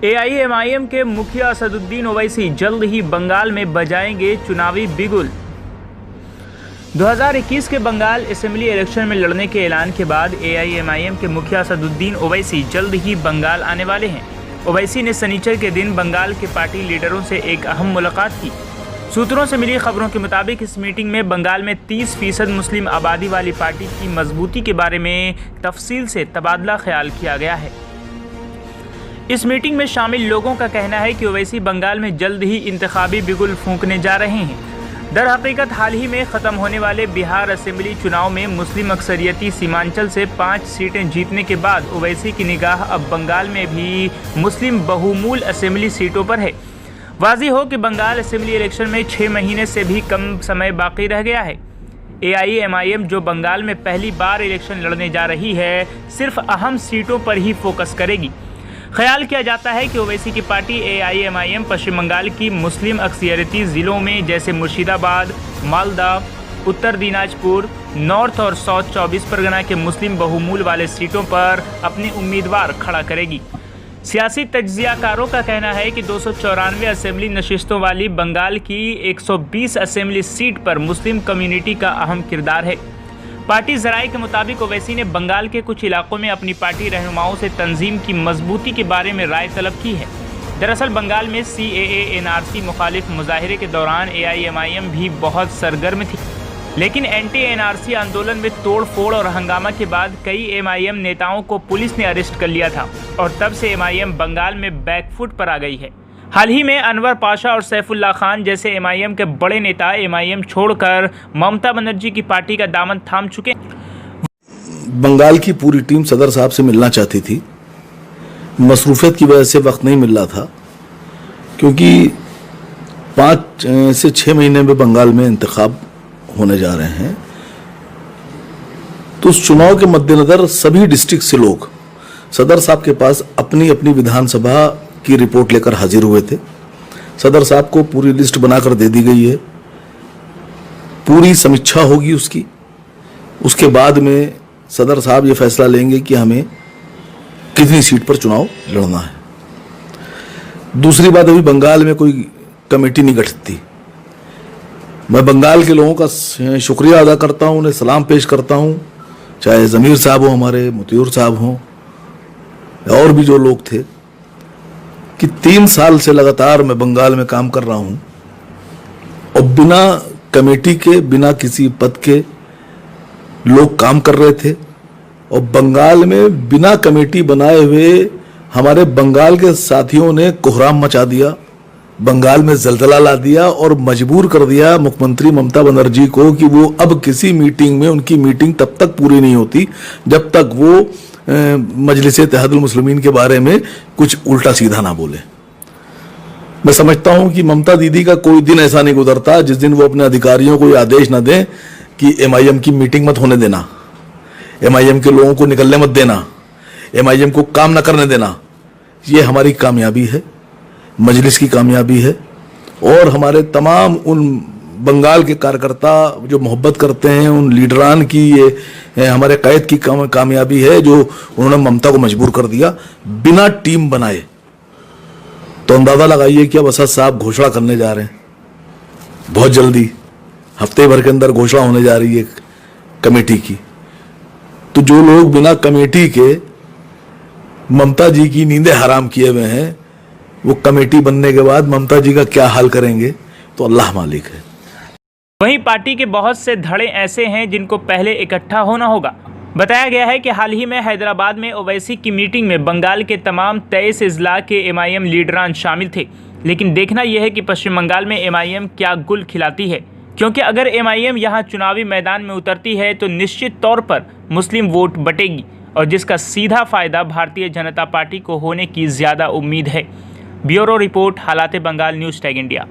AIMIM के मुखिया असदुद्दीन ओवैसी जल्द ही बंगाल में बजाएंगे चुनावी बिगुल। 2021 के बंगाल असेंबली इलेक्शन में लड़ने के ऐलान के बाद एआईएमआईएम के मुखिया असदुद्दीन ओवैसी जल्द ही बंगाल आने वाले हैं। ओवैसी ने शनिचर के दिन बंगाल के पार्टी लीडरों से एक अहम मुलाकात की। सूत्रों से मिली खबरों के मुताबिक इस मीटिंग में बंगाल में 30% मुस्लिम आबादी वाली पार्टी की मजबूती के बारे में तफसील से तबादला ख्याल किया गया है। इस मीटिंग में शामिल लोगों का कहना है कि ओवैसी बंगाल में जल्द ही इंतखाबी बिगुल फूंकने जा रहे हैं। दर हकीकत हाल ही में ख़त्म होने वाले बिहार असेंबली चुनाव में मुस्लिम अक्सरियती सीमांचल से 5 सीटें जीतने के बाद ओवैसी की निगाह अब बंगाल में भी मुस्लिम बहुमूल असेंबली सीटों पर है। वाज़ेह हो कि बंगाल असेंबली इलेक्शन में 6 महीने से भी कम समय बाकी रह गया है। एआईएमआईएम जो बंगाल में पहली बार इलेक्शन लड़ने जा रही है, सिर्फ अहम सीटों पर ही फोकस करेगी। ख्याल किया जाता है कि ओवैसी की पार्टी एआईएमआईएम पश्चिम बंगाल की मुस्लिम अक्सरियती ज़िलों में जैसे मुर्शिदाबाद, मालदा, उत्तर दिनाजपुर, नॉर्थ और साउथ 24 परगना के मुस्लिम बहुमूल वाले सीटों पर अपने उम्मीदवार खड़ा करेगी। सियासी तज्जियाकारों का कहना है कि 294 असेंबली नशिस्तों वाली बंगाल की 120 असेंबली सीट पर मुस्लिम कम्युनिटी का अहम किरदार है। पार्टी ज़राए के मुताबिक ओवैसी ने बंगाल के कुछ इलाकों में अपनी पार्टी रहनुमाओं से तंजीम की मजबूती के बारे में राय तलब की है। दरअसल बंगाल में CAA NRC मुखालिफ मुजाहिरे के दौरान एआईएमआईएम भी बहुत सरगर्म थी, लेकिन एंटी NRC आंदोलन में तोड़ फोड़ और हंगामा के बाद कई एमआईएम नेताओं को पुलिस ने अरेस्ट कर लिया था और तब से एमआईएम बंगाल में बैकफुट पर आ गई है। हाल ही में अनवर पाशा और सैफुल्लाह खान जैसे एमआईएम के बड़े नेता एमआईएम छोड़कर ममता बनर्जी की पार्टी का दामन थाम चुके। बंगाल की पूरी टीम सदर साहब से मिलना चाहती थी, मसरूफियत की वजह से वक्त नहीं मिल रहा था, क्योंकि 5 से 6 महीने में बंगाल में इंतखाब होने जा रहे हैं। तो उस चुनाव के मद्देनजर सभी डिस्ट्रिक्ट से लोग सदर साहब के पास अपनी अपनी विधानसभा की रिपोर्ट लेकर हाजिर हुए थे। सदर साहब को पूरी लिस्ट बनाकर दे दी गई है, पूरी समीक्षा होगी उसकी। उसके बाद में सदर साहब ये फैसला लेंगे कि हमें कितनी सीट पर चुनाव लड़ना है। दूसरी बात, अभी बंगाल में कोई कमेटी नहीं गठित थी। मैं बंगाल के लोगों का शुक्रिया अदा करता हूँ, उन्हें सलाम पेश करता हूँ, चाहे ज़मीर साहब हो, हमारे मुतीउर साहब हों, और भी जो लोग थे, कि 3 साल से लगातार मैं बंगाल में काम कर रहा हूँ और बिना कमेटी के, बिना किसी पद के लोग काम कर रहे थे। और बंगाल में बिना कमेटी बनाए हुए हमारे बंगाल के साथियों ने कोहराम मचा दिया, बंगाल में जलजला ला दिया और मजबूर कर दिया मुख्यमंत्री ममता बनर्जी को कि वो अब किसी मीटिंग में, उनकी मीटिंग तब तक पूरी नहीं होती जब तक वो मजलिस इत्तेहादुल मुस्लिमीन के बारे में कुछ उल्टा सीधा ना बोले। मैं समझता हूं कि ममता दीदी का कोई दिन ऐसा नहीं गुजरता जिस दिन वो अपने अधिकारियों को ये आदेश ना दें कि एमआईएम की मीटिंग मत होने देना, एमआईएम के लोगों को निकलने मत देना, एमआईएम को काम ना करने देना। ये हमारी कामयाबी है, मजलिस की कामयाबी है, और हमारे तमाम उन बंगाल के कार्यकर्ता जो मोहब्बत करते हैं, उन लीडरान की ये हमारे कैद की कामयाबी है जो उन्होंने ममता को मजबूर कर दिया बिना टीम बनाए। तो अंदाजा लगाइए कि अब असद साहब घोषणा करने जा रहे हैं बहुत जल्दी, हफ्ते भर के अंदर घोषणा होने जा रही है कमेटी की। तो जो लोग बिना कमेटी के ममता जी की नींदें हराम किए हुए हैं, वो कमेटी बनने के बाद ममता जी का क्या हाल करेंगे तो अल्लाह मालिक है। वहीं पार्टी के बहुत से धड़े ऐसे हैं जिनको पहले इकट्ठा होना होगा। बताया गया है कि हाल ही में हैदराबाद में ओवैसी की मीटिंग में बंगाल के तमाम 23 अजला के एमआईएम लीडरान शामिल थे, लेकिन देखना यह है कि पश्चिम बंगाल में एमआईएम क्या गुल खिलाती है, क्योंकि अगर एमआईएम यहां चुनावी मैदान में उतरती है तो निश्चित तौर पर मुस्लिम वोट बटेगी और जिसका सीधा फायदा भारतीय जनता पार्टी को होने की ज़्यादा उम्मीद है। ब्यूरो रिपोर्ट, हालात बंगाल, न्यूज़ टैग इंडिया।